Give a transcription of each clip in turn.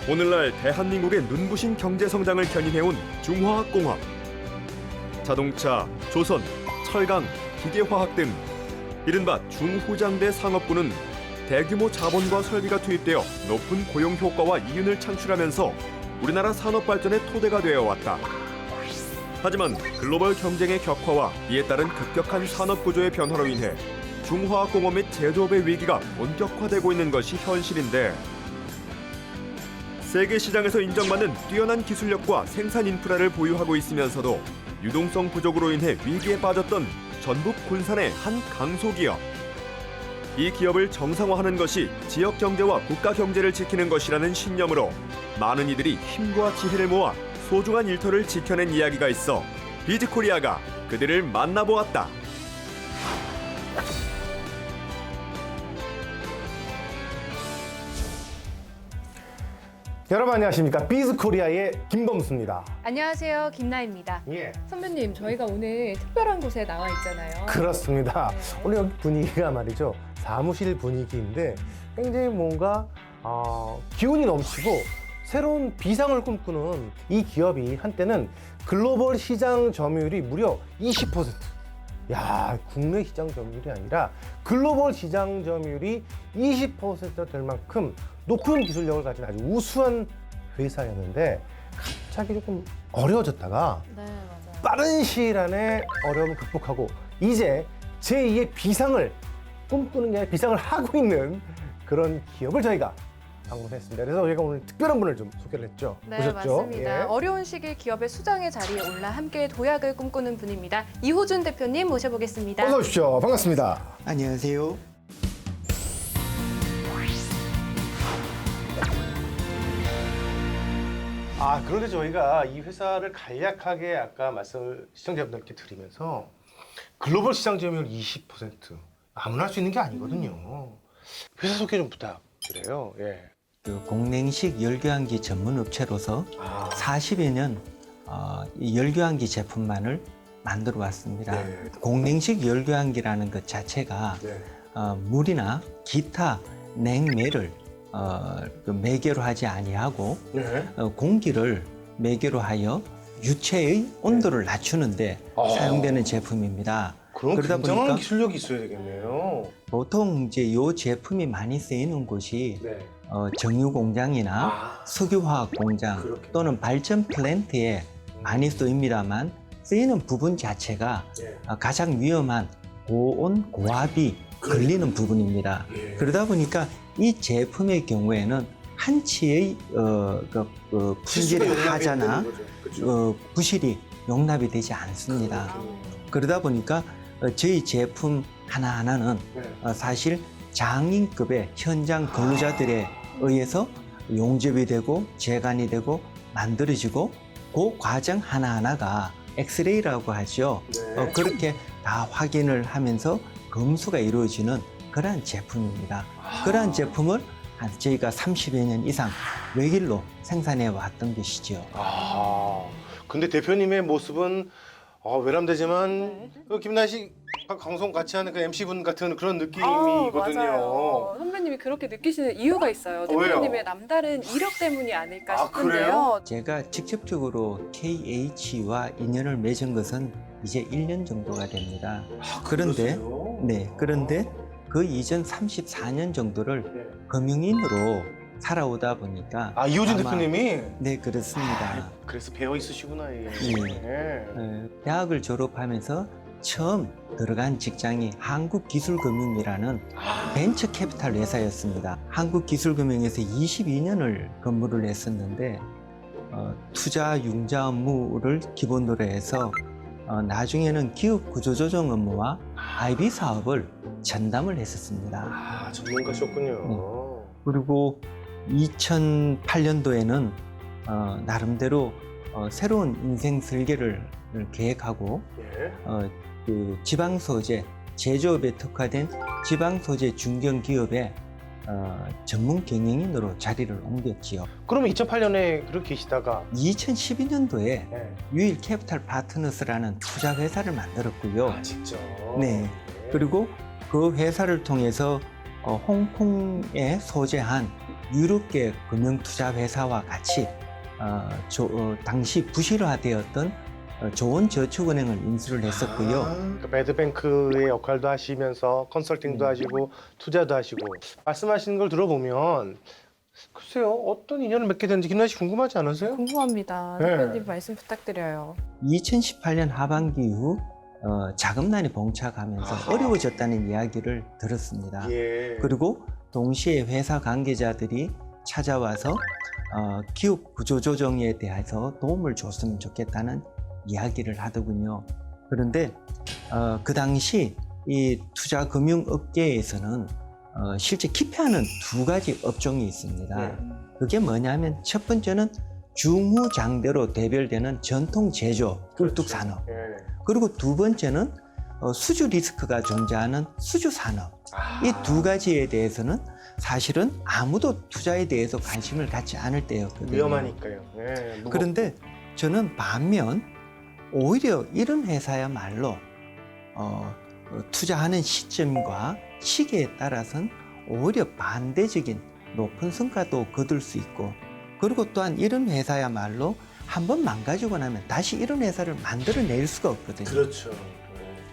오늘날 대한민국의 눈부신 경제 성장을 견인해온 중화학공업. 자동차, 조선, 철강, 기계화학 등 이른바 중후장대 상업부는 대규모 자본과 설비가 투입되어 높은 고용 효과와 이윤을 창출하면서 우리나라 산업 발전의 토대가 되어 왔다. 하지만 글로벌 경쟁의 격화와 이에 따른 급격한 산업 구조의 변화로 인해 중화학공업 및 제조업의 위기가 본격화되고 있는 것이 현실인데, 세계 시장에서 인정받는 뛰어난 기술력과 생산 인프라를 보유하고 있으면서도 유동성 부족으로 인해 위기에 빠졌던 전북 군산의 한 강소기업. 이 기업을 정상화하는 것이 지역 경제와 국가 경제를 지키는 것이라는 신념으로 많은 이들이 힘과 지혜를 모아 소중한 일터를 지켜낸 이야기가 있어 비즈코리아가 그들을 만나보았다. 여러분 안녕하십니까? 비즈코리아의 김범수입니다. 안녕하세요, 김나입니다. 예, 선배님, 저희가 오늘 특별한 곳에 나와 있잖아요. 그렇습니다. 네. 오늘 여기 분위기가 말이죠, 사무실 분위기인데 굉장히 뭔가 기운이 넘치고 새로운 비상을 꿈꾸는 이 기업이 한때는 글로벌 시장 점유율이 무려 20%. 야, 국내 시장 점유율이 아니라 글로벌 시장 점유율이 20%가 될 만큼 높은 기술력을 가진 아주 우수한 회사였는데 갑자기 조금 어려워졌다가 네, 맞아요. 빠른 시일 안에 어려움을 극복하고 이제 제2의 비상을 꿈꾸는 게 아니라 비상을 하고 있는 그런 기업을 저희가 방문했습니다. 그래서 저희가 오늘 특별한 분을 좀 소개를 했죠. 네, 보셨죠? 맞습니다. 예. 어려운 시기 기업의 수장의 자리에 올라 함께 도약을 꿈꾸는 분입니다. 이호준 대표님 모셔보겠습니다. 어서 오십시오. 반갑습니다. 안녕하세요. 그런데 저희가 이 회사를 간략하게 아까 말씀을 시청자분들께 드리면서 글로벌 시장 점유율 20% 아무나 할 수 있는 게 아니거든요. 회사 소개 좀 부탁드려요. 예. 그 공냉식 열교환기 전문 업체로서 40여 년 이 열교환기 제품만을 만들어 왔습니다. 네. 공냉식 열교환기라는 것 자체가 네. 물이나 기타 냉매를 그 매개로 하지 아니하고 네. 공기를 매개로 하여 유체의 온도를 낮추는데 사용되는 제품입니다. 그럼 그러다 굉장한 보니까 기술력이 있어야 되겠네요. 보통 이제 이 제품이 많이 쓰이는 곳이 네. 정유 공장이나 석유화학 공장 그렇겠네요. 또는 발전 플랜트에 많이 쓰입니다만 쓰이는 부분 자체가 네. 가장 위험한 고온 고압이 걸리는 부분입니다. 예. 그러다 보니까 이 제품의 경우에는 한치의 품질의 하자나 부실이 용납이 되지 않습니다. 그러다 보니까 저희 제품 하나하나는 사실 장인급의 현장 근로자들에 의해서 용접이 되고 재간이 되고 만들어지고 그 과정 하나하나가 엑스레이라고 하죠. 네. 그렇게 다 확인을 하면서 검수가 이루어지는 그러한 제품입니다. 그러한 제품을 저희가 30여 년 이상 외길로 생산해 왔던 것이죠. 근데 대표님의 모습은 외람되지만 김나희 씨 방송 같이 하는 그 MC분 같은 그런 느낌이거든요. 맞아요. 선배님이 그렇게 느끼시는 이유가 있어요. 왜요? 대표님의 남다른 이력 때문이 아닐까 아, 싶은데요. 제가 직접적으로 KH와 인연을 맺은 것은 이제 1년 정도가 됩니다. 그런데 그러세요? 그런데 그 이전 34년 정도를 금융인으로 살아오다 보니까 이호준 아마- 대표님이 네, 그렇습니다. 그래서 배어 있으시구나. 예. 대학을 졸업하면서 처음 들어간 직장이 한국기술금융이라는 벤처 캐피탈 회사였습니다. 한국기술금융에서 22년을 근무를 했었는데 투자 융자 업무를 기본으로 해서 나중에는 기업 구조조정 업무와 IB 사업을 전담을 했었습니다. 전문가셨군요. 그리고 2008년도에는 나름대로 새로운 인생 설계를 계획하고 예. 그 지방 소재 제조업에 특화된 지방 소재 중견 기업의 전문 경영인으로 자리를 옮겼지요. 그러면 2008년에 그렇게 계시다가 2012년도에 유일 캐피탈 파트너스라는 투자 회사를 만들었고요. 직접. 네. 그리고 그 회사를 통해서 홍콩에 소재한 유럽계 금융투자회사와 같이 당시 부실화되었던 조원저축은행을 인수를 했었고요. 그러니까 매드뱅크의 역할도 하시면서 컨설팅도 하시고 투자도 하시고 말씀하시는 걸 들어보면 글쎄요 어떤 인연을 맺게 됐는지 김나희 씨 궁금하지 않으세요? 궁금합니다. 네. 대표님 말씀 부탁드려요. 2018년 하반기 이후 자금난에 봉착하면서 어려워졌다는 이야기를 들었습니다. 예. 그리고 동시에 회사 관계자들이 찾아와서 기업 구조조정에 대해서 도움을 줬으면 좋겠다는 이야기를 하더군요. 그런데 그 당시 이 투자금융업계에서는 실제 기피하는 두 가지 업종이 있습니다. 그게 뭐냐면 첫 번째는 중후장대로 대별되는 전통 제조, 꿀뚝산업. 예. 그리고 두 번째는 수주 리스크가 존재하는 수주산업. 이 두 가지에 대해서는 사실은 아무도 투자에 대해서 관심을 갖지 않을 때였거든요. 위험하니까요. 예. 그런데 저는 반면 오히려 이런 회사야말로 투자하는 시점과 시기에 따라서는 오히려 반대적인 높은 성과도 거둘 수 있고, 그리고 또한 이런 회사야말로 한번 망가지고 나면 다시 이런 회사를 만들어낼 수가 없거든요. 그렇죠.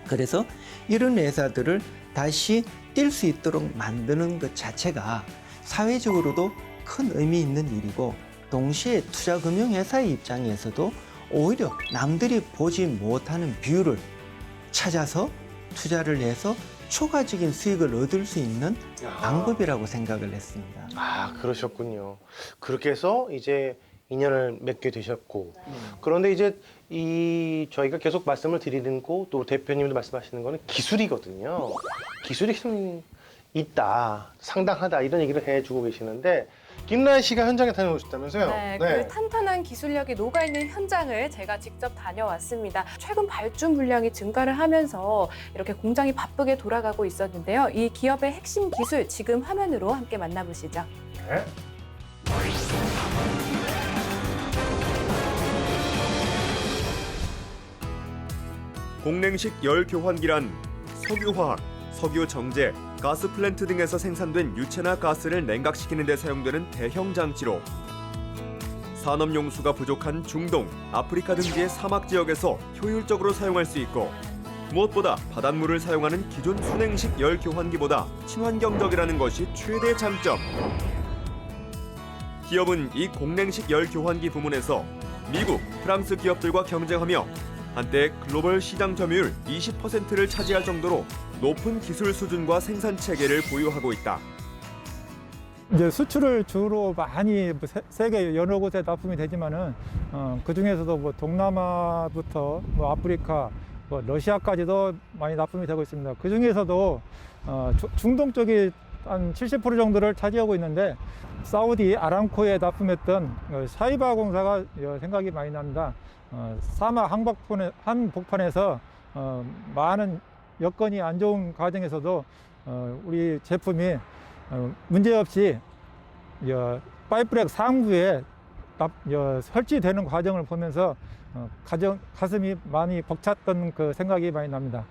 그래서 이런 회사들을 다시 뛸 수 있도록 만드는 것 자체가 사회적으로도 큰 의미 있는 일이고, 동시에 투자금융회사의 입장에서도 오히려 남들이 보지 못하는 비율을 찾아서 투자를 해서 초과적인 수익을 얻을 수 있는 방법이라고 생각을 했습니다. 아, 그러셨군요. 그렇게 해서 이제 인연을 맺게 되셨고, 그런데 이제 저희가 계속 말씀을 드리는 거, 또 대표님도 말씀하시는 거는 기술이거든요. 기술이 좀 있다, 상당하다 이런 얘기를 해주고 계시는데, 김나희 씨가 현장에 다녀오셨다면서요? 네, 그 탄탄한 기술력이 녹아있는 현장을 제가 직접 다녀왔습니다. 최근 발주 물량이 증가를 하면서 이렇게 공장이 바쁘게 돌아가고 있었는데요. 이 기업의 핵심 기술 지금 화면으로 함께 만나보시죠. 네. 공냉식 열 교환기란 석유화학, 석유정제, 가스플랜트 등에서 생산된 유체나 가스를 냉각시키는 데 사용되는 대형 장치로 산업용수가 부족한 중동, 아프리카 등지의 사막 지역에서 효율적으로 사용할 수 있고, 무엇보다 바닷물을 사용하는 기존 순행식 열 교환기보다 친환경적이라는 것이 최대 장점. 기업은 이 공냉식 열 교환기 부문에서 미국, 프랑스 기업들과 경쟁하며 한때 글로벌 시장 점유율 20%를 차지할 정도로 높은 기술 수준과 생산 체계를 보유하고 있다. 이제 수출을 주로 많이 세계 여러 곳에 납품이 되지만은 그 중에서도 뭐 동남아부터 뭐 아프리카, 뭐 러시아까지도 많이 납품이 되고 있습니다. 그 중에서도 중동 쪽이 한 70% 정도를 차지하고 있는데, 사우디 아람코에 납품했던 샤이바 공사가 생각이 많이 납니다. 사막 한복판에서 많은 여건이 안 좋은 과정에서도 우리 제품이 문제없이 파이프렉 상부에 설치되는 과정을 보면서 가슴이 많이 벅찼던 그 생각이 많이 납니다.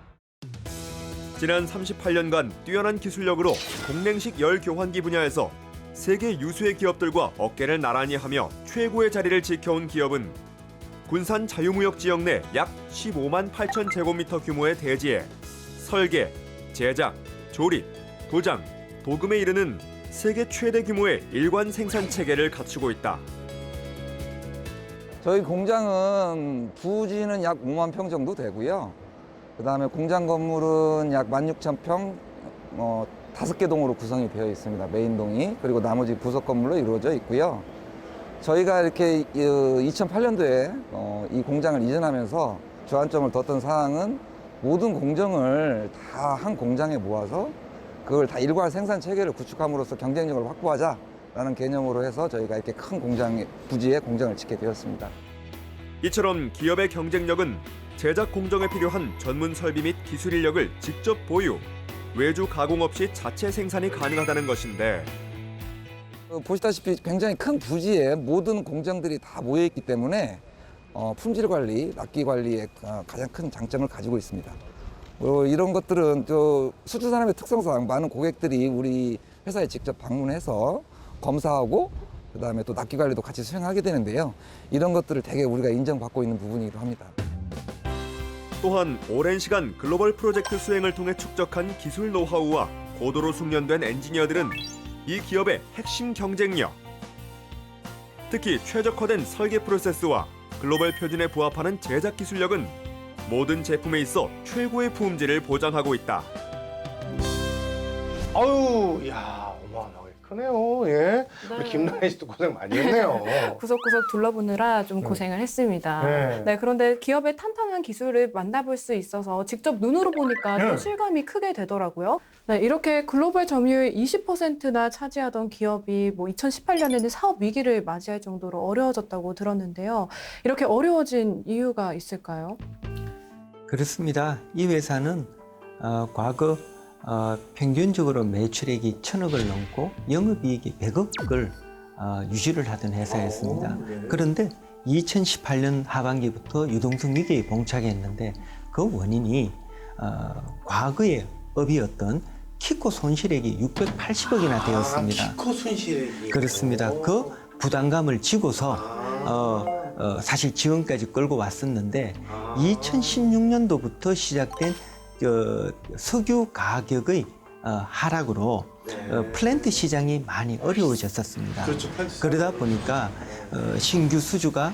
지난 38년간 뛰어난 기술력으로 공냉식 열 교환기 분야에서 세계 유수의 기업들과 어깨를 나란히 하며 최고의 자리를 지켜온 기업은 군산 자유무역 지역 내 약 15만 8천 제곱미터 규모의 대지에 설계, 제작, 조립, 도장, 도금에 이르는 세계 최대 규모의 일관 생산 체계를 갖추고 있다. 저희 공장은 부지는 약 5만 평 정도 되고요. 그다음에 공장 건물은 약 16,000평, 5개 동으로 구성이 되어 있습니다. 메인 동이. 그리고 나머지 부속 건물로 이루어져 있고요. 저희가 이렇게 2008년도에 이 공장을 이전하면서 주안점을 뒀던 사항은 모든 공정을 다 한 공장에 모아서 그걸 다 일괄 생산 체계를 구축함으로써 경쟁력을 확보하자라는 개념으로 해서 저희가 이렇게 큰 부지에 공장을 짓게 되었습니다. 이처럼 기업의 경쟁력은 제작 공정에 필요한 전문 설비 및 기술 인력을 직접 보유, 외주 가공 없이 자체 생산이 가능하다는 것인데, 보시다시피 굉장히 큰 부지에 모든 공정들이 다 모여 있기 때문에 품질 관리, 납기 관리에 가장 큰 장점을 가지고 있습니다. 이런 것들은 수주 산업의 특성상 많은 고객들이 우리 회사에 직접 방문해서 검사하고 그다음에 또 납기 관리도 같이 수행하게 되는데요. 이런 것들을 되게 우리가 인정받고 있는 부분이기도 합니다. 또한 오랜 시간 글로벌 프로젝트 수행을 통해 축적한 기술 노하우와 고도로 숙련된 엔지니어들은 이 기업의 핵심 경쟁력. 특히 최적화된 설계 프로세스와 글로벌 표준에 부합하는 제작 기술력은 모든 제품에 있어 최고의 품질을 보장하고 있다. 아유, 야, 어마어마하게 크네요. 예. 우리 김나혜 씨도 고생 많이 했네요. 구석구석 둘러보느라 좀 고생을 했습니다. 네. 네, 그런데 기업의 탄탄한 기술을 만나볼 수 있어서 직접 눈으로 보니까 좀 실감이 크게 되더라고요. 네, 이렇게 글로벌 점유율 20%나 차지하던 기업이 뭐 2018년에는 사업 위기를 맞이할 정도로 어려워졌다고 들었는데요. 이렇게 어려워진 이유가 있을까요? 그렇습니다. 이 회사는 과거 평균적으로 매출액이 1,000억을 넘고 영업이익이 100억을 유지를 하던 회사였습니다. 그런데 2018년 하반기부터 유동성 위기에 봉착했는데 그 원인이 과거의 업이었던 키코 손실액이 680억이나 되었습니다. 키코 손실액이. 그렇습니다. 그 부담감을 지고서 사실 지금까지 끌고 왔었는데 2016년도부터 시작된 석유 가격의 하락으로 플랜트 시장이 많이 어려워졌었습니다. 그렇죠. 그러다 보니까 신규 수주가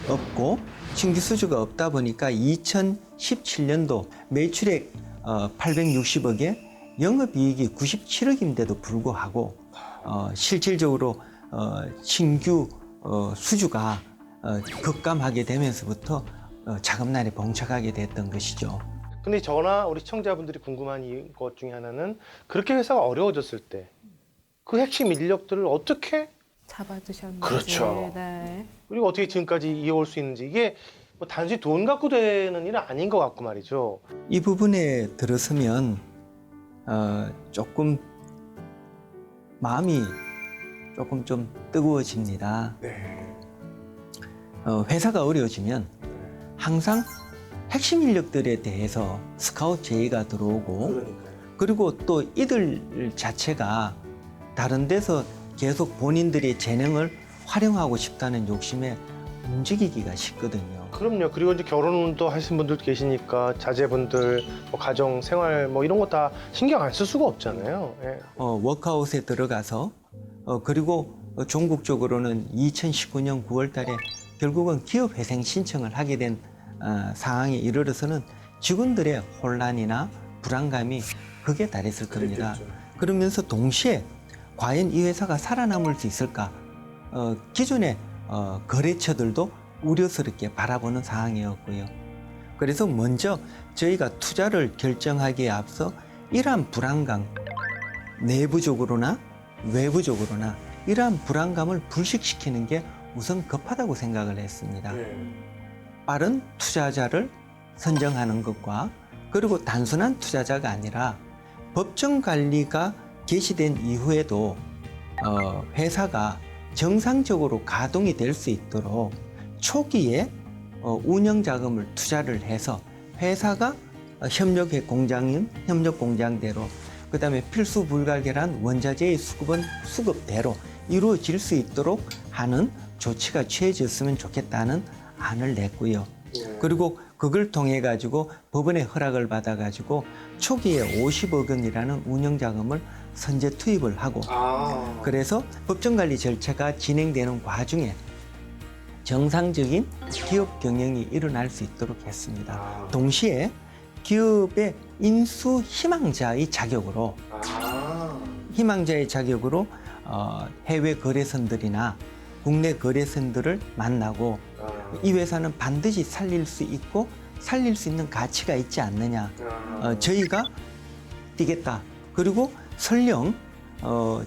없고 신규 수주가 없다 보니까 2017년도 매출액 860억에 영업이익이 97억인데도 불구하고 실질적으로 신규 수주가 급감하게 되면서부터 자금난에 봉착하게 됐던 것이죠. 근데 저나 우리 시청자분들이 궁금한 것 중에 하나는 그렇게 회사가 어려워졌을 때 그 핵심 인력들을 어떻게 잡아두셨는지. 그렇죠. 네. 그리고 어떻게 지금까지 이어올 수 있는지 이게 뭐 단순히 돈 갖고 되는 일은 아닌 것 같고 말이죠. 이 부분에 들어서면 조금 마음이 조금 좀 뜨거워집니다. 네. 회사가 어려워지면 항상 핵심 인력들에 대해서 스카우트 제의가 들어오고 그러니까요. 그리고 또 이들 자체가 다른 데서 계속 본인들의 재능을 활용하고 싶다는 욕심에 움직이기가 쉽거든요. 그럼요. 그리고 이제 결혼도 하신 분들 계시니까 자제분들, 뭐 가정 생활 뭐 이런 거 다 신경 안 쓸 수가 없잖아요. 예. 워크아웃에 들어가서 그리고 전국적으로는 2019년 9월 달에 결국은 기업회생 신청을 하게 된 상황에 이르러서는 직원들의 혼란이나 불안감이 극에 달했을 겁니다. 그랬겠죠. 그러면서 동시에 과연 이 회사가 살아남을 수 있을까? 기존의 거래처들도 우려스럽게 바라보는 상황이었고요. 그래서 먼저 저희가 투자를 결정하기에 앞서 이러한 불안감, 내부적으로나 외부적으로나 이러한 불안감을 불식시키는 게 우선 급하다고 생각을 했습니다. 빠른 투자자를 선정하는 것과 그리고 단순한 투자자가 아니라 법정 관리가 개시된 이후에도 회사가 정상적으로 가동이 될 수 있도록 초기에 운영 자금을 투자를 해서 회사가 협력 공장대로 그다음에 필수 불가결한 원자재의 수급은 수급대로 이루어질 수 있도록 하는 조치가 취해졌으면 좋겠다는 안을 냈고요. 그리고 그걸 통해 가지고 법원의 허락을 받아 가지고 초기에 50억 원이라는 운영 자금을 선제 투입을 하고 그래서 법정 관리 절차가 진행되는 과정에 정상적인 기업 경영이 일어날 수 있도록 했습니다. 동시에 기업의 인수 희망자의 자격으로 해외 거래선들이나 국내 거래선들을 만나고 이 회사는 반드시 살릴 수 있고 살릴 수 있는 가치가 있지 않느냐. 저희가 뛰겠다. 그리고 설령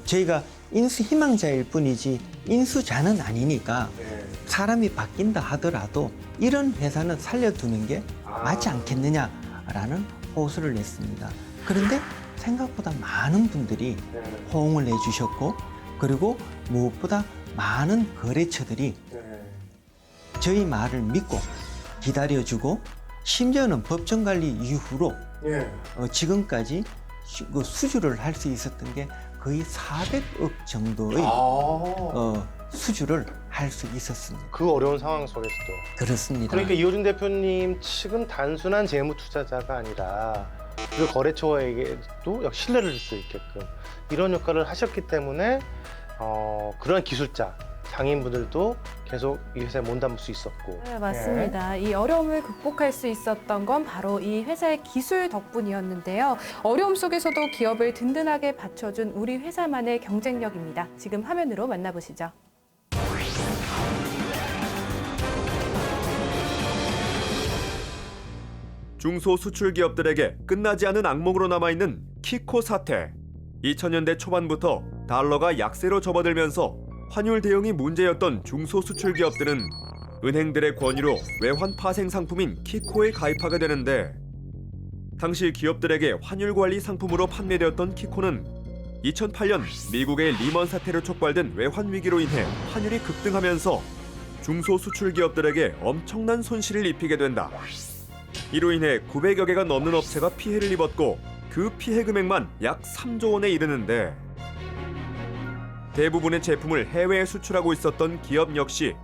저희가 인수 희망자일 뿐이지 인수자는 아니니까 사람이 바뀐다 하더라도 이런 회사는 살려두는 게 맞지 않겠느냐라는 호소를 냈습니다. 그런데 생각보다 많은 분들이 호응을 해주셨고 그리고 무엇보다 많은 거래처들이 저희 말을 믿고 기다려주고 심지어는 법정 관리 이후로 지금까지 수주를 할 수 있었던 게 거의 400억 정도의 수주를 할 수 있었습니다. 그 어려운 상황 속에서도. 그렇습니다. 그러니까 이호준 대표님 측은 단순한 재무 투자자가 아니라 그 거래처에게도 역시 신뢰를 줄 수 있게끔 이런 역할을 하셨기 때문에 그런 기술자, 장인분들도 계속 이 회사에 몸담을 수 있었고. 네, 맞습니다. 이 어려움을 극복할 수 있었던 건 바로 이 회사의 기술 덕분이었는데요. 어려움 속에서도 기업을 든든하게 받쳐준 우리 회사만의 경쟁력입니다. 지금 화면으로 만나보시죠. 중소 수출 기업들에게 끝나지 않은 악몽으로 남아있는 키코 사태. 2000년대 초반부터 달러가 약세로 접어들면서 환율 대응이 문제였던 중소 수출 기업들은 은행들의 권유로 외환 파생 상품인 키코에 가입하게 되는데, 당시 기업들에게 환율 관리 상품으로 판매되었던 키코는 2008년 미국의 리먼 사태로 촉발된 외환 위기로 인해 환율이 급등하면서 중소 수출 기업들에게 엄청난 손실을 입히게 된다. 이로 인해 900여 개가 넘는 업체가 피해를 입었고 그 피해 금액만 약 3조 원에 이르는데, 대부분의 제품을 해외에 수출하고 있었던 기업 역시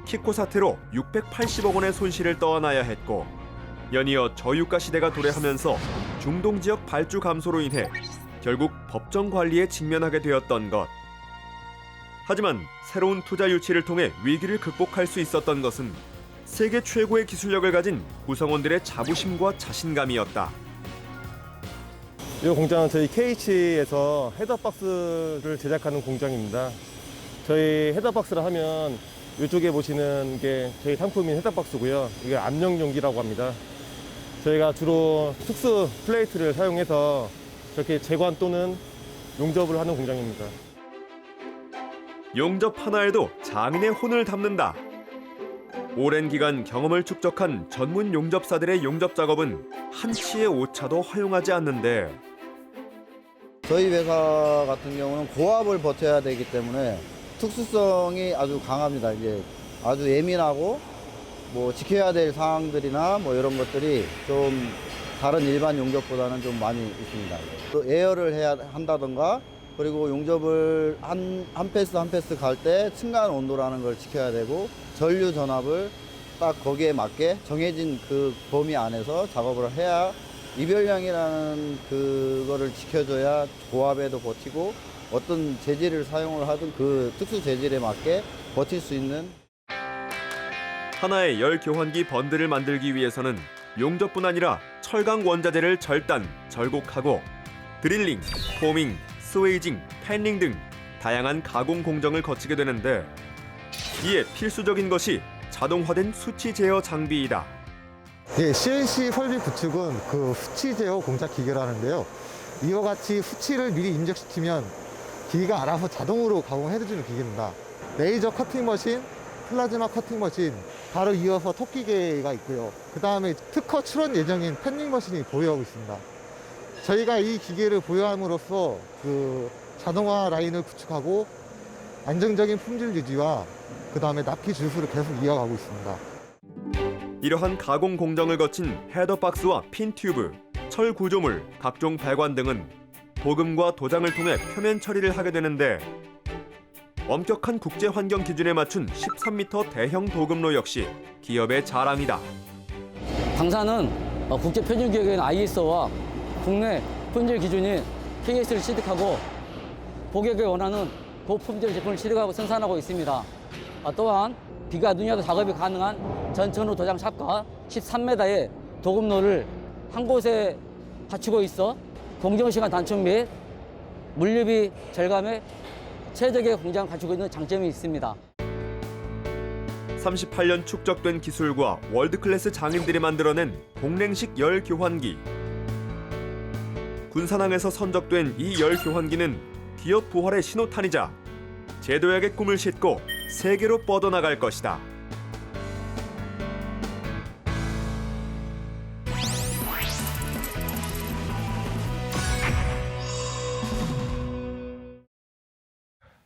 키코 사태로 680억 원의 손실을 떠안아야 했고, 연이어 저유가 시대가 도래하면서 중동 지역 발주 감소로 인해 결국 법정 관리에 직면하게 되었던 것. 하지만 새로운 투자 유치를 통해 위기를 극복할 수 있었던 것은 세계 최고의 기술력을 가진 구성원들의 자부심과 자신감이었다. 이 공장은 저희 KH에서 헤더박스를 제작하는 공장입니다. 저희 헤더박스를 하면 이쪽에 보시는 게 저희 상품인 헤더박스고요. 이게 압력 용기라고 합니다. 저희가 주로 특수 플레이트를 사용해서 저렇게 제관 또는 용접을 하는 공장입니다. 용접 하나에도 장인의 혼을 담는다. 오랜 기간 경험을 축적한 전문 용접사들의 용접 작업은 한치의 오차도 허용하지 않는데, 저희 회사 같은 경우는 고압을 버텨야 되기 때문에 특수성이 아주 강합니다. 이제 아주 예민하고 뭐 지켜야 될 사항들이나 뭐 이런 것들이 좀 다른 일반 용접보다는 좀 많이 있습니다. 또 에어를 해야 한다던가, 그리고 용접을 한 패스 한 패스 갈 때 층간 온도라는 걸 지켜야 되고, 전류 전압을 딱 거기에 맞게 정해진 그 범위 안에서 작업을 해야, 이별량이라는 그거를 지켜줘야 고압에도 버티고 어떤 재질을 사용을 하든 그 특수 재질에 맞게 버틸 수 있는. 하나의 열 교환기 번들을 만들기 위해서는 용접뿐 아니라 철강 원자재를 절단, 절곡하고 드릴링, 포밍, 스웨이징, 팬링 등 다양한 가공 공정을 거치게 되는데, 이에 필수적인 것이 자동화된 수치 제어 장비이다. 예, CNC 설비 구축은 그 수치 제어 공작 기계라는데요. 이와 같이 수치를 미리 입력시키면 기계가 알아서 자동으로 가공해주는 기계입니다. 레이저 커팅 머신, 플라즈마 커팅 머신, 바로 이어서 토끼기계가 있고요. 그 다음에 특허 출원 예정인 팬닝 머신이 보유하고 있습니다. 저희가 이 기계를 보유함으로써 그 자동화 라인을 구축하고 안정적인 품질 유지와 그 다음에 납기 주수를 계속 이어가고 있습니다. 이러한 가공 공정을 거친 헤더박스와 핀 튜브, 철 구조물, 각종 배관 등은 도금과 도장을 통해 표면 처리를 하게 되는데, 엄격한 국제 환경 기준에 맞춘 13m 대형 도금로 역시 기업의 자랑이다. 당사는 국제 표준 기업인 ISO와 국내 품질 기준인 KS를 취득하고 고객이 원하는 고품질 제품을 취득하고 생산하고 있습니다. 또한 비가 눈이 와도 작업이 가능한 전천후 도장 샵과 13m의 도금로를 한 곳에 갖추고 있어 공정시간 단축 및 물류비 절감에 최적의 공장을 갖추고 있는 장점이 있습니다. 38년 축적된 기술과 월드클래스 장인들이 만들어낸 공랭식 열 교환기. 군산항에서 선적된 이 열 교환기는 기업 부활의 신호탄이자 제도약의 꿈을 싣고 세계로 뻗어나갈 것이다.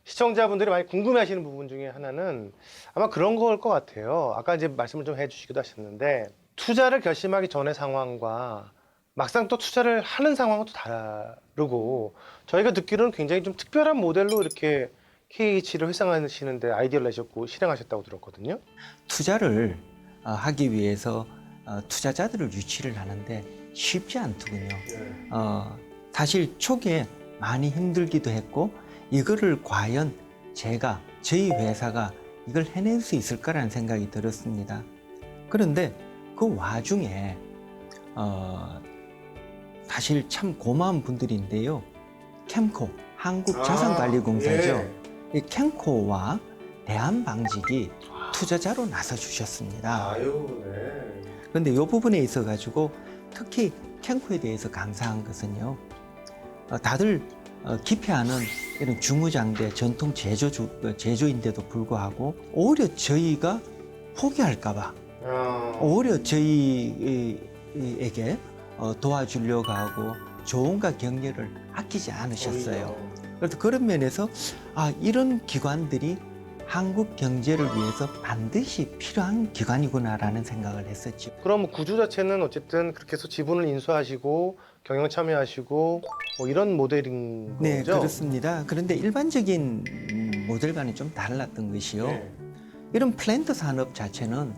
시청자분들이 많이 궁금해하시는 부분 중에 하나는 아마 그런 걸 것 같아요. 아까 이제 말씀을 좀 해주시기도 하셨는데, 투자를 결심하기 전의 상황과 막상 또 투자를 하는 상황은 또 다르고 저희가 듣기로는 굉장히 좀 특별한 모델로 이렇게 KH를 회상하시는데 아이디어를 내셨고 실행하셨다고 들었거든요. 투자를 하기 위해서 투자자들을 유치를 하는데 쉽지 않더군요. 사실 초기에 많이 힘들기도 했고 이거를 과연 저희 회사가 이걸 해낼 수 있을까라는 생각이 들었습니다. 그런데 그 와중에 사실 참 고마운 분들인데요. 캠코, 한국자산관리공사죠. 이 캠코와 대한방직이 투자자로 나서 주셨습니다. 그런데 이 부분에 있어 가지고 특히 캠코에 대해서 감사한 것은요. 다들 깊이 아는 이런 중무장대 전통 제조인데도 불구하고 오히려 저희가 포기할까봐 오히려 저희에게 도와주려고 하고 조언과 격려를 아끼지 않으셨어요. 그래서 그런 면에서 이런 기관들이 한국 경제를 위해서 반드시 필요한 기관이구나라는 생각을 했었죠. 그럼 구조 자체는 어쨌든 그렇게 해서 지분을 인수하시고 경영 참여하시고 뭐 이런 모델인 거죠? 네, 그렇습니다. 그런데 일반적인 모델과는 좀 달랐던 것이요. 네. 이런 플랜트 산업 자체는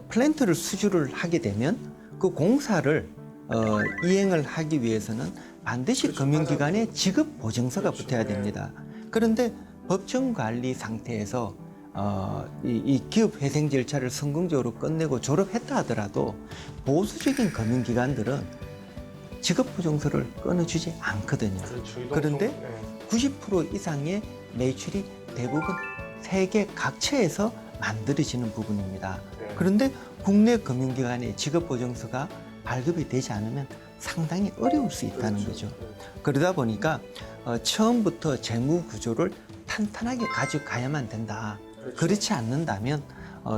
플랜트를 수주를 하게 되면 그 공사를 이행을 하기 위해서는 반드시 금융기관에 지급 보증서가 붙어야 됩니다. 그런데 법정관리 상태에서 이 기업 회생 절차를 성공적으로 끝내고 졸업했다 하더라도 보수적인 금융기관들은 지급 보증서를 끊어주지 않거든요. 그런데 90% 이상의 매출이 대부분 세계 각처에서 만들어지는 부분입니다. 그런데 국내 금융기관의 지급 보증서가 발급이 되지 않으면 상당히 어려울 수 있다는 거죠. 그러다 보니까 처음부터 재무 구조를 탄탄하게 가져가야만 된다. 그렇지 않는다면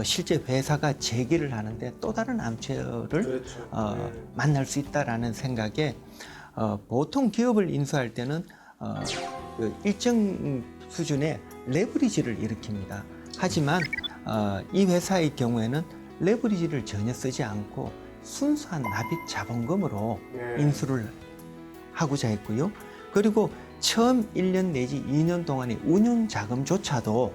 실제 회사가 재기를 하는데 또 다른 암초를 만날 수 있다라는 생각에 보통 기업을 인수할 때는 일정 수준의 레버리지를 일으킵니다. 하지만 이 회사의 경우에는 레버리지를 전혀 쓰지 않고 순수한 납입 자본금으로 인수를 하고자 했고요. 그리고 처음 1년 내지 2년 동안의 운용 자금조차도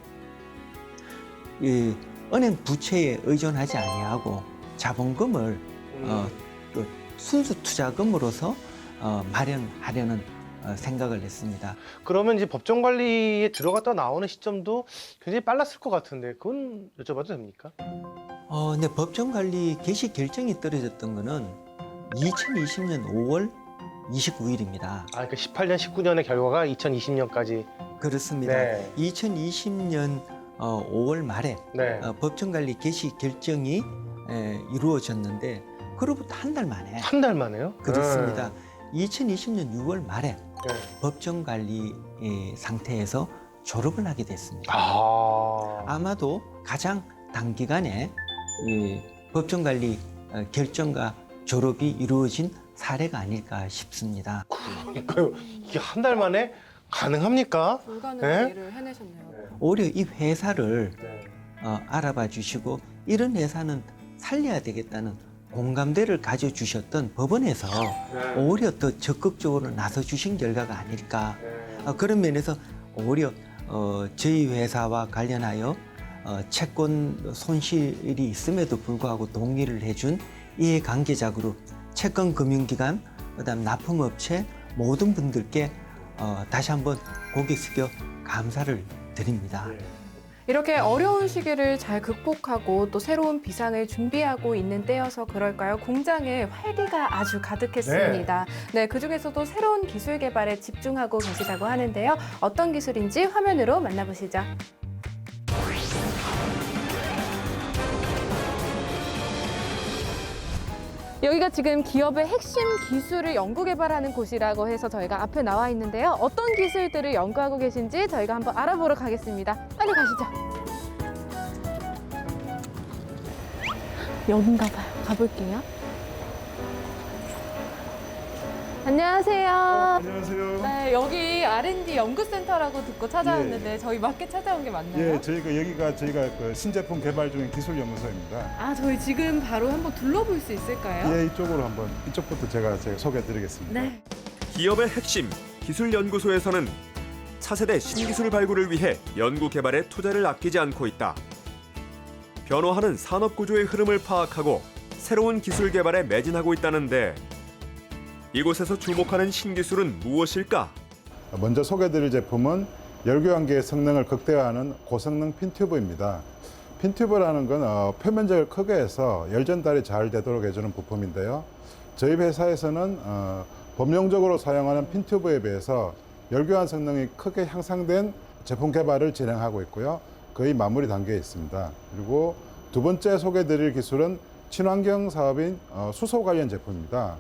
이 은행 부채에 의존하지 아니하고 자본금을 순수 투자금으로서 마련하려는 생각을 했습니다. 그러면 이제 법정 관리에 들어갔다 나오는 시점도 굉장히 빨랐을 것 같은데 그건 여쭤봐도 됩니까? 네, 법정관리 개시 결정이 떨어졌던 거는 2020년 5월 29일입니다. 그러니까 18년, 19년의 결과가 2020년까지. 그렇습니다. 네. 2020년 5월 말에 네. 법정관리 개시 결정이 이루어졌는데 그로부터 한 달 만에. 한 달 만에요? 그렇습니다. 2020년 6월 말에 네. 법정관리 상태에서 졸업을 하게 됐습니다. 아마도 가장 단기간에 법정관리 결정과 졸업이 이루어진 사례가 아닐까 싶습니다. 그러니까요. 이게 한 달 만에 가능합니까? 불가능한 일을 해내셨네요. 오히려 이 회사를 알아봐 주시고 이런 회사는 살려야 되겠다는 공감대를 가져주셨던 법원에서 오히려 더 적극적으로 나서 주신 결과가 아닐까. 그런 면에서 오히려 저희 회사와 관련하여 채권 손실이 있음에도 불구하고 동의를 해준 이해관계자 그룹, 채권금융기관, 그다음 납품업체 모든 분들께 다시 한번 고개 숙여 감사를 드립니다. 이렇게 어려운 시기를 잘 극복하고 또 새로운 비상을 준비하고 있는 때여서 그럴까요? 공장에 활기가 아주 가득했습니다. 네, 그중에서도 새로운 기술 개발에 집중하고 계시다고 하는데요. 어떤 기술인지 화면으로 만나보시죠. 여기가 지금 기업의 핵심 기술을 연구 개발하는 곳이라고 해서 저희가 앞에 나와 있는데요. 어떤 기술들을 연구하고 계신지 저희가 한번 알아보러 가겠습니다. 빨리 가시죠. 여긴가 봐요. 가볼게요. 안녕하세요. 안녕하세요. 네, 여기 R&D 연구센터라고 듣고 찾아왔는데 저희 맞게 찾아온 게 맞나요? 예, 여기가 저희가 그 신제품 개발 중인 기술연구소입니다. 아, 저희 지금 바로 한번 둘러볼 수 있을까요? 예, 이쪽부터 제가 소개해드리겠습니다. 네. 기업의 핵심 기술연구소에서는 차세대 신기술 발굴을 위해 연구 개발에 투자를 아끼지 않고 있다. 변화하는 산업 구조의 흐름을 파악하고 새로운 기술 개발에 매진하고 있다는데 이곳에서 주목하는 신기술은 무엇일까? 먼저 소개해드릴 제품은 열교환기의 성능을 극대화하는 고성능 핀튜브입니다. 핀튜브라는 건 표면적을 크게 해서 열 전달이 잘 되도록 해주는 부품인데요. 저희 회사에서는 범용적으로 사용하는 핀튜브에 비해서 열교환 성능이 크게 향상된 제품 개발을 진행하고 있고요. 거의 마무리 단계에 있습니다. 그리고 두 번째 소개해드릴 기술은 친환경 사업인 수소 관련 제품입니다.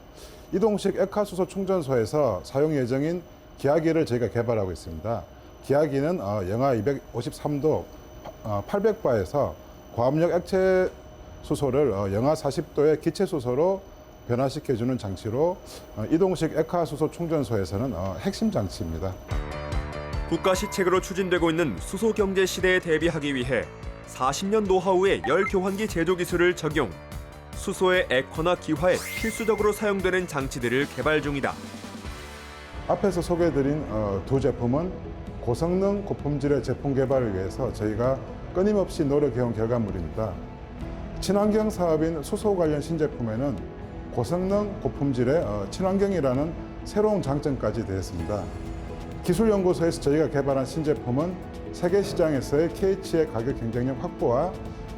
이동식 액화수소 충전소에서 사용 예정인 기하기를 저희가 개발하고 있습니다. 기하기는 영하 253도 800바에서 고압력 액체 수소를 영하 40도의 기체 수소로 변화시켜주는 장치로 이동식 액화수소 충전소에서는 핵심 장치입니다. 국가 시책으로 추진되고 있는 수소 경제 시대에 대비하기 위해 40년 노하우의 열 교환기 제조 기술을 적용. 수소의 액화나 기화에 필수적으로 사용되는 장치들을 개발 중이다. 앞에서 소개해드린 두 제품은 고성능 고품질의 제품 개발을 위해서 저희가 끊임없이 노력해온 결과물입니다. 친환경 사업인 수소 관련 신제품에는 고성능 고품질의 친환경이라는 새로운 장점까지 더했습니다. 기술연구소에서 저희가 개발한 신제품은 세계 시장에서의 KH의 가격 경쟁력 확보와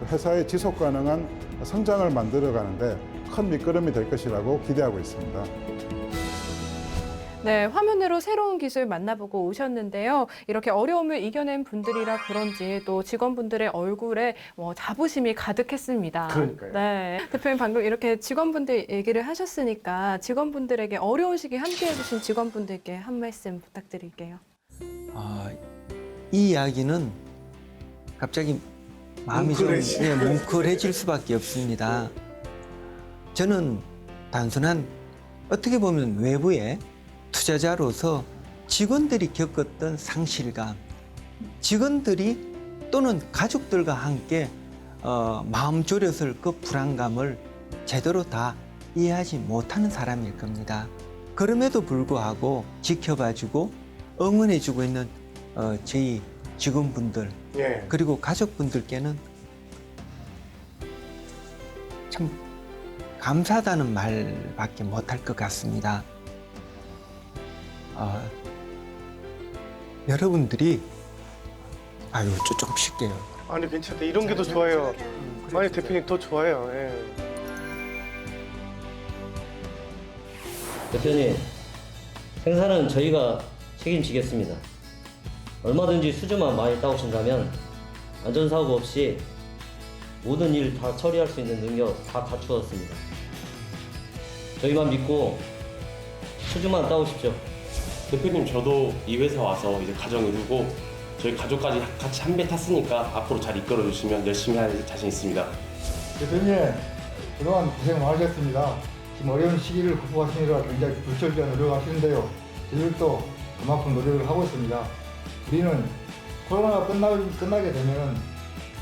회사의 지속 가능한 성장을 만들어가는데 큰 밑거름이 될 것이라고 기대하고 있습니다. 네, 화면으로 새로운 기술 만나보고 오셨는데요. 이렇게 어려움을 이겨낸 분들이라 그런지 또 직원분들의 얼굴에 자부심이 가득했습니다. 그러니까요. 네, 대표님 방금 이렇게 직원분들 얘기를 하셨으니까 직원분들에게 어려운 시기 함께해 주신 직원분들께 한 말씀 부탁드릴게요. 이 이야기는 갑자기 마음이 좀 뭉클해질 수밖에 없습니다. 저는 단순한 어떻게 보면 외부의 투자자로서 직원들이 겪었던 상실감, 직원들이 또는 가족들과 함께 마음 졸였을 그 불안감을 제대로 다 이해하지 못하는 사람일 겁니다. 그럼에도 불구하고 지켜봐주고 응원해주고 있는 저희 직원분들 그리고 가족분들께는 참 감사하다는 말밖에 못할 것 같습니다. 여러분들이 조금 쉴게요. 아니 괜찮다. 이런 게 더 좋아요. 아니 대표님 더 좋아요. 예. 대표님, 생산은 저희가 책임지겠습니다. 얼마든지 수주만 많이 따오신다면 안전사고 없이 모든 일 다 처리할 수 있는 능력 다 갖추었습니다. 저희만 믿고 수주만 따오십시오. 대표님, 저도 이 회사 와서 이제 가정 이루고 저희 가족까지 같이 한 배 탔으니까 앞으로 잘 이끌어 주시면 열심히 할 자신 있습니다. 대표님, 그동안 고생 많으셨습니다. 지금 어려운 시기를 극복하시느라 굉장히 불철주야 노력을 하시는데요. 저희들도 그만큼 노력을 하고 있습니다. 우리는 코로나가 끝나게 되면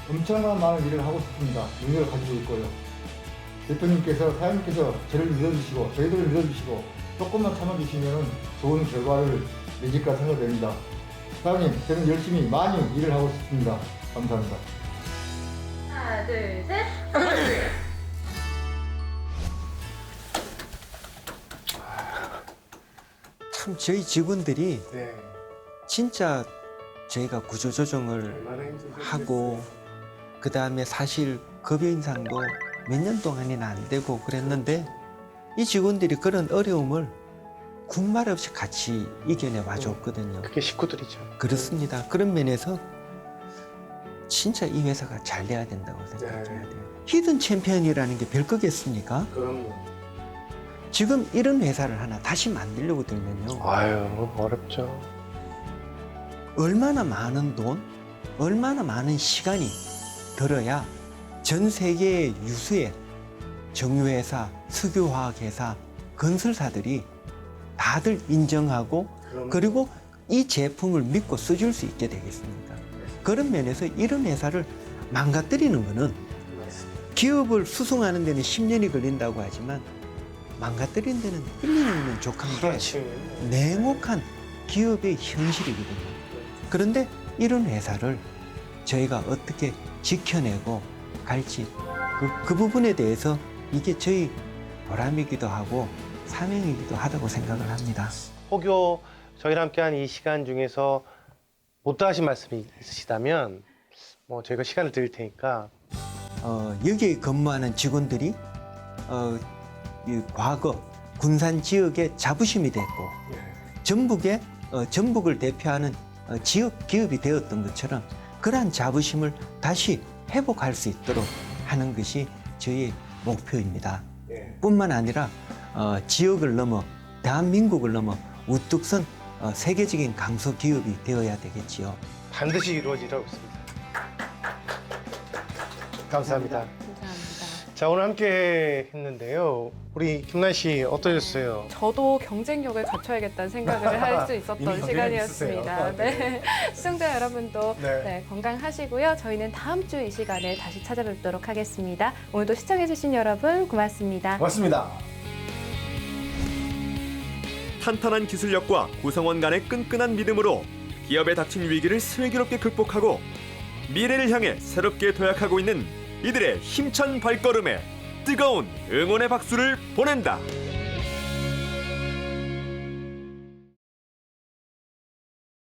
엄청난 많은 일을 하고 싶습니다. 능력을 가지고 있고요. 대표님께서, 사장님께서 저를 믿어주시고 저희들을 믿어주시고 조금만 참아주시면 좋은 결과를 맺을 거라 생각됩니다. 사장님, 저는 열심히 많이 일을 하고 싶습니다. 감사합니다. 하나, 둘, 셋. 참 저희 직원들이 진짜 저희가 구조조정을 하고 그 다음에 사실 급여 인상도 몇 년 동안이나 안 되고 그랬는데 이 직원들이 그런 어려움을 군말 없이 같이 이겨내 와줬거든요. 그게 식구들이죠. 그렇습니다. 그런 면에서 진짜 이 회사가 잘 돼야 된다고 생각해야 돼요. 히든 챔피언이라는 게 별거겠습니까? 그럼요. 지금 이런 회사를 하나 다시 만들려고 들면요. 어렵죠. 얼마나 많은 돈, 얼마나 많은 시간이 들어야 전 세계의 유수의 정유회사, 석유화학회사, 건설사들이 다들 인정하고 그리고 이 제품을 믿고 써줄 수 있게 되겠습니까? 그런 면에서 이런 회사를 망가뜨리는 거는 기업을 수송하는 데는 10년이 걸린다고 하지만 망가뜨리는 데는 1, 2년이면 족한 게 냉혹한 기업의 현실이거든요. 그런데 이런 회사를 저희가 어떻게 지켜내고 갈지 그 부분에 대해서 이게 저희 보람이기도 하고 사명이기도 하다고 생각을 합니다. 혹여 저희랑 함께한 이 시간 중에서 못 하신 말씀이 있으시다면 저희가 시간을 드릴 테니까 여기에 근무하는 직원들이 이 과거 군산 지역의 자부심이 됐고 전북을 대표하는 지역 기업이 되었던 것처럼 그러한 자부심을 다시 회복할 수 있도록 하는 것이 저희의 목표입니다. 뿐만 아니라 지역을 넘어 대한민국을 넘어 우뚝 선 세계적인 강소 기업이 되어야 되겠지요. 반드시 이루어지도록 있습니다. 감사합니다. 자, 오늘 함께 했는데요. 우리 김란 씨 어떠셨어요? 저도 경쟁력을 갖춰야겠다는 생각을 할 수 있었던 시간이었습니다. 네. 시청자 여러분도 네, 건강하시고요. 저희는 다음 주 이 시간에 다시 찾아뵙도록 하겠습니다. 오늘도 시청해주신 여러분 고맙습니다. 고맙습니다. 탄탄한 기술력과 구성원 간의 끈끈한 믿음으로 기업에 닥친 위기를 슬기롭게 극복하고 미래를 향해 새롭게 도약하고 있는 이들의 힘찬 발걸음에 뜨거운 응원의 박수를 보낸다.